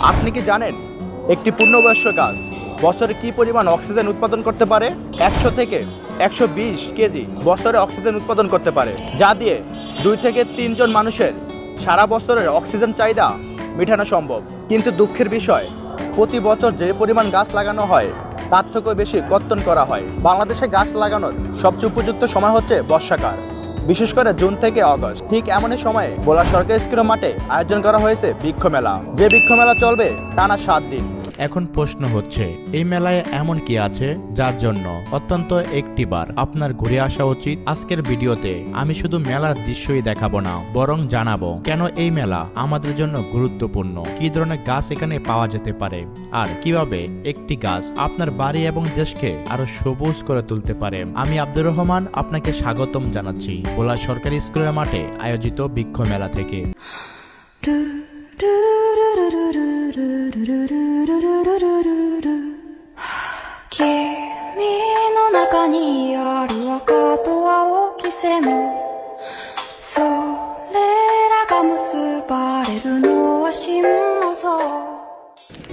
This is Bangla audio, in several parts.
আপনি কি জানেন একটি পূর্ণবয়স্ক গাছ বছরে কি পরিমাণ অক্সিজেন উৎপাদন করতে পারে? 100 থেকে 120 কেজি বছরে অক্সিজেন উৎপাদন করতে পারে, যা দিয়ে 2 থেকে 3 জন মানুষের সারা বছরের অক্সিজেন চাহিদা মেটানো সম্ভব। কিন্তু দুঃখের বিষয়, প্রতি বছর যে পরিমাণ গাছ লাগানো হয় তার থেকেও বেশি কর্তন করা হয়। বাংলাদেশে গাছ লাগানোর সবচেয়ে উপযুক্ত সময় হচ্ছে বর্ষাকাল, বিশেষ করে জুন থেকে আগস্ট। ঠিক এমনই সময়ে ভোলা সরকারি স্কুল মাঠে আয়োজন করা হয়েছে বৃক্ষ মেলা। যে বৃক্ষ মেলা চলবে টানা 7 দিন। এখন প্রশ্ন হচ্ছে, এই মেলায় এমন কি আছে যার জন্য অত্যন্ত একটিবার আপনার ঘুরে আসা উচিত? আজকের ভিডিওতে আমি শুধু মেলার দৃশ্যই দেখাবো না, বরং জানাবো কেন এই মেলা আমাদের জন্য গুরুত্বপূর্ণ, কি ধরনের গাছ এখানে পাওয়া যেতে পারে, আর কিভাবে একটি গাছ আপনার বাড়ি এবং দেশকে আরো সবুজ করে তুলতে পারে। আমি আব্দুর রহমান আপনাকে স্বাগতম জানাচ্ছি ভোলা সরকারি স্কুলের মাঠে আয়োজিত বৃক্ষ মেলা থেকে।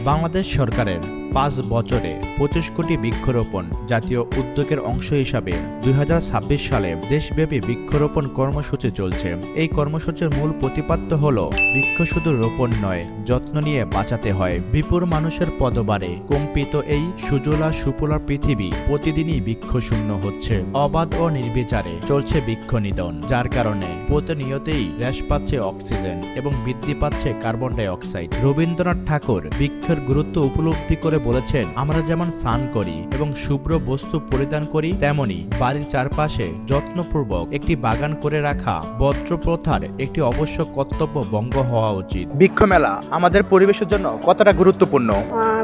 বাংলাদেশ সরকারের 5 বছরে 25 কোটি বৃক্ষরোপণ জাতীয় উদ্যোগের অংশ হিসাবে 2026 সালে দেশব্যাপী বৃক্ষরোপণ কর্মসূচি চলছে। এই কর্মসূচির মূল প্রতিপাদ্য হল বৃক্ষ শুধু রোপণ নয়, যত্ন নিয়ে বাঁচাতে হয়। বিপুল মানুষের পদবারে কম্পিত এই সুজলা সুফলা পৃথিবী প্রতিদিনই বৃক্ষ শূন্য হচ্ছে। অবাধ ও নির্বিচারে চলছে বৃক্ষ নিধন, যার কারণে প্রতিনিয়তই হ্রাস পাচ্ছে অক্সিজেন এবং বৃদ্ধি পাচ্ছে কার্বন ডাই অক্সাইড। রবীন্দ্রনাথ ঠাকুর বৃক্ষের গুরুত্ব উপলব্ধি করে বলেছেন, আমরা যেমন স্নান করি এবং শুভ্র বস্তু পরিধান করি, তেমনি বাড়ির চারপাশে যত্নপূর্বক একটি বাগান করে রাখা ভদ্র প্রথার একটি অবশ্য কর্তব্য ভঙ্গ হওয়া উচিত। বৃক্ষ মেলা আমাদের পরিবেশের জন্য কতটা গুরুত্বপূর্ণ?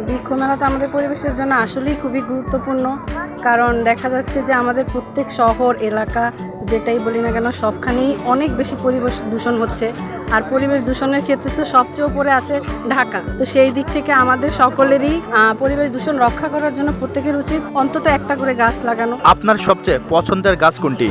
বৃক্ষ মেলা তো আমাদের পরিবেশের জন্য আসলেই খুবই গুরুত্বপূর্ণ, কারণ দেখা যাচ্ছে যে আমাদের প্রত্যেক শহর এলাকা যেটাই বলি না কেন সবখানেই অনেক বেশি পরিবেশ দূষণ হচ্ছে। আর পরিবেশ দূষণের ক্ষেত্রে তো সবচেয়ে উপরে আছে ঢাকা। তো সেই দিক থেকে আমাদের সকলেরই পরিবেশ দূষণ রক্ষা করার জন্য প্রত্যেকের উচিত অন্তত একটা করে গাছ লাগানো। আপনার সবচেয়ে পছন্দের গাছ কোনটি?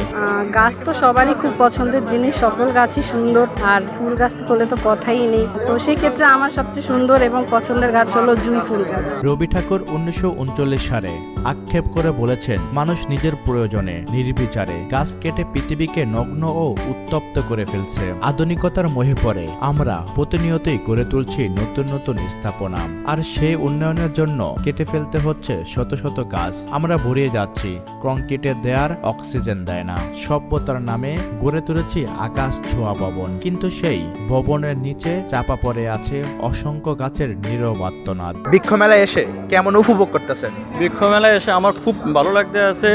গাছ তো সবারই খুব পছন্দের জিনিস, সকল গাছই সুন্দর, আর ফুল গাছ তো হলে তো কথাই নেই। তো সেই ক্ষেত্রে আমার সবচেয়ে সুন্দর এবং পছন্দের গাছ হলো জুঁই ফুল গাছ। রবি ঠাকুর 1939 সালে আক্ষেপ করে বলেছেন, মানুষ নিজের প্রয়োজনে নির্বিচারে গাছ কেটে পৃথিবীকে নগ্ন ও উত্তপ্ত করে ফেলছে। আধুনিকতার মোহে পড়ে আমরা প্রতিনিয়তই গড়ে তুলছি নতুন নতুন স্থাপনা, আর সেই উন্নয়নের জন্য কেটে ফেলতে হচ্ছে শত শত গাছ। আমরা ভরিয়ে যাচ্ছি কংক্রিটের দেয়ার, অক্সিজেন দেয় না। সভ্যতার নামে গড়ে তুলেছি আকাশ ছোঁয়া ভবন, কিন্তু সেই ভবনের নিচে চাপা পড়ে আছে অসংখ্য গাছের নীরব আর্তনাদ। বৃক্ষ মেলায় এসে কেমন উপভোগ করতেছেন? বৃক্ষ মেলায় এসে আমার খুব ভালো লাগতে আছে,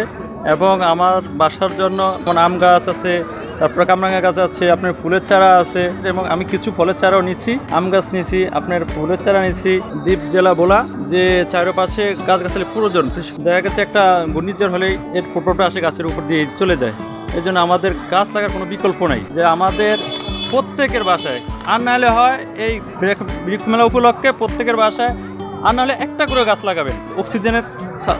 এবং আমার বাসার জন্য আম গাছ আছে, তারপরে কামরাঙা গাছ আছে, আপনার ফুলের চারা আছে, এবং আমি কিছু ফলের চারাও নিছি। আম গাছ নিছি, আপনার ফুলের চারা নিছি। দ্বীপ জেলা বলা যে চারপাশে গাছ গাছালি প্রয়োজন, দেখা গেছে একটা ঘূর্ণিঝড় হলেই এর প্রভাবটা আসে গাছের উপর দিয়ে চলে যায়। এই জন্য আমাদের গাছ লাগার কোনো বিকল্প নাই, যে আমাদের প্রত্যেকের বাসায় আর নাহলে হয় এই বৃক্ষ মেলা উপলক্ষে প্রত্যেকের বাসায় আর নাহলে একটা করে গাছ লাগাবেন, অক্সিজেনের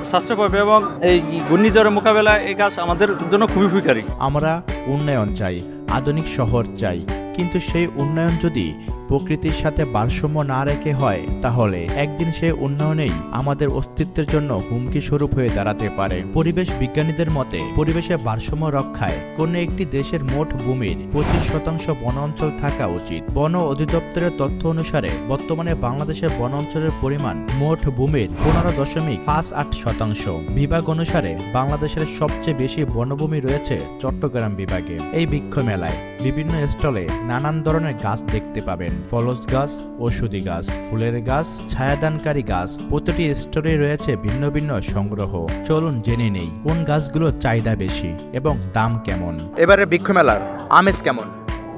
সাশ্রয় পাবে, এবং এই ঘূর্ণিঝড়ের মোকাবেলায় এই গাছ আমাদের জন্য খুবই উপকারী। আমরা উন্নয়ন চাই, আধুনিক শহর চাই, কিন্তু সেই উন্নয়ন যদি প্রকৃতির সাথে ভারসাম্য না রেখে হয়, তাহলে একদিন সেই উন্নয়নেই আমাদের অস্তিত্বের জন্য হুমকি স্বরূপ হয়ে দাঁড়াতে পারে। পরিবেশ বিজ্ঞানীদের মতে পরিবেশের ভারসাম্য রক্ষায় কোনো একটি দেশের মোট ভূমির 25% বন অঞ্চল থাকা উচিত। বন অধিদপ্তরের তথ্য অনুসারে বর্তমানে বাংলাদেশের বন অঞ্চলের পরিমাণ মোট ভূমির 15.58%। বিভাগ অনুসারে বাংলাদেশের সবচেয়ে বেশি বনভূমি রয়েছে চট্টগ্রাম বিভাগে। এই বৃক্ষ মেলায় বিভিন্ন স্টলে নানান ধরনের গাছ দেখতে পাবেন। ফলস গাছ, ঔষধি গাছ, ফুলের গাছ, ছায়াদানকারী গাছ, প্রতিটি স্টোরে রয়েছে ভিন্ন ভিন্ন সংগ্রহ। চলুন জেনে নেই কোন গাছগুলোর চাহিদা বেশি এবং দাম কেমন। এবারে বৃক্ষ মেলার আমেজ কেমন?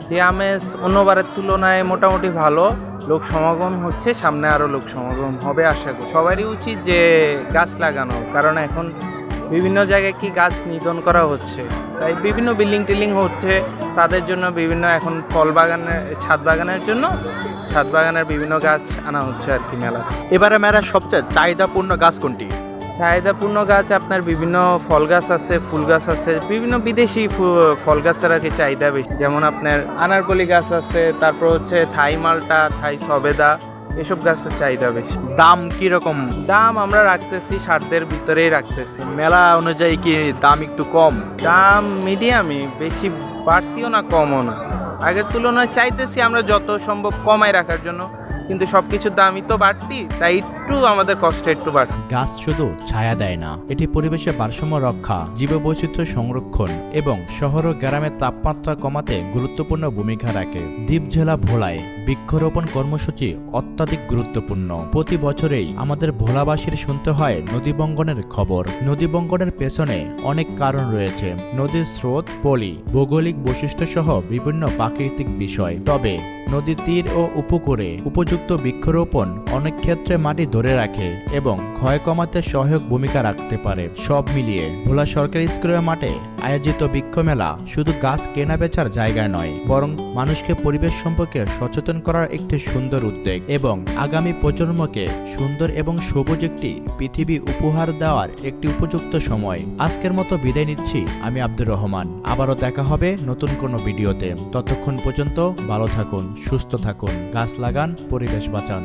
যে আমেজ অন্যবারের তুলনায় মোটামুটি ভালো, লোক সমাগম হচ্ছে, সামনে আরও লোক সমাগম হবে আশা করি। সবারই উচিত যে গাছ লাগানো, কারণ এখন বিভিন্ন জায়গায় কি গাছ নিধন করা হচ্ছে, তাই বিভিন্ন বিল্ডিং টিল্ডিং হচ্ছে, তাদের জন্য বিভিন্ন এখন ফল বাগানের ছাদ বাগানের জন্য ছাদ বাগানের বিভিন্ন গাছ আনা হচ্ছে আর কি মেলা। এবারে মেলার সবচেয়ে চাহিদাপূর্ণ গাছ কোনটি? চাহিদাপূর্ণ গাছ আপনার বিভিন্ন ফল গাছ আছে, ফুল গাছ আছে, বিভিন্ন বিদেশি ফল গাছের আর কি চাহিদা বেশি। যেমন আপনার আনারকলি গাছ আছে, তারপর হচ্ছে থাই মালটা, থাই সবেদা, এসব গাছের চাহিদা বেশি। দাম কিরকম? দাম আমরা রাখতেছি 60-এর ভিতরেই রাখতেছি। মেলা অনুযায়ী কি দাম একটু কম? দাম মিডিয়ামই, বেশি বাড়তিও না কমও না। আগের তুলনায় চাইতেছি আমরা যত সম্ভব কমায় রাখার জন্য, কিন্তু সবকিছুর দামই তো বাড়তি, তাই একটু আমাদের কষ্ট একটু বাড়তি। গাছ শুধু ছায়া দেয় না, এটি পরিবেশের ভারসাম্য রক্ষা, জীববৈচিত্র্য সংরক্ষণ এবং শহর ও গ্রামের তাপমাত্রা কমাতে গুরুত্বপূর্ণ ভূমিকা রাখে। দ্বীপ জেলা ভোলায় বৃক্ষরোপণ কর্মসূচি অত্যাধিক গুরুত্বপূর্ণ। প্রতি বছরেই আমাদের ভোলাবাসীর শুনতে হয় নদী বঙ্গনের খবর। নদী বঙ্গনের পেছনে অনেক কারণ রয়েছে, নদীর স্রোত, পলি, ভৌগোলিক বৈশিষ্ট্য সহ বিভিন্ন প্রাকৃতিক বিষয়। তবে নদীর তীর ও উপকূলে উপযুক্ত বৃক্ষরোপণ অনেক ক্ষেত্রে মাটি ধরে রাখে এবং ক্ষয় কমাতে সহায়ক ভূমিকা রাখতে পারে। সব মিলিয়ে ভোলা সরকারি স্কুলের মাঠে আয়োজিত বৃক্ষ মেলা শুধু গাছ কেনা বেচার জায়গা নয়, বরং মানুষকে পরিবেশ সম্পর্কে সচেতন করার একটি সুন্দর উদ্যোগ এবং আগামী প্রজন্মকে সুন্দর এবং সবুজ একটি পৃথিবী উপহার দেওয়ার একটি উপযুক্ত সময়। আজকের মতো বিদায় নিচ্ছি, আমি আব্দুর রহমান। আবারও দেখা হবে নতুন কোনো ভিডিওতে। ততক্ষণ পর্যন্ত ভালো থাকুন, সুস্থ থাকুন, গাছ লাগান, পরিবেশ বাঁচান।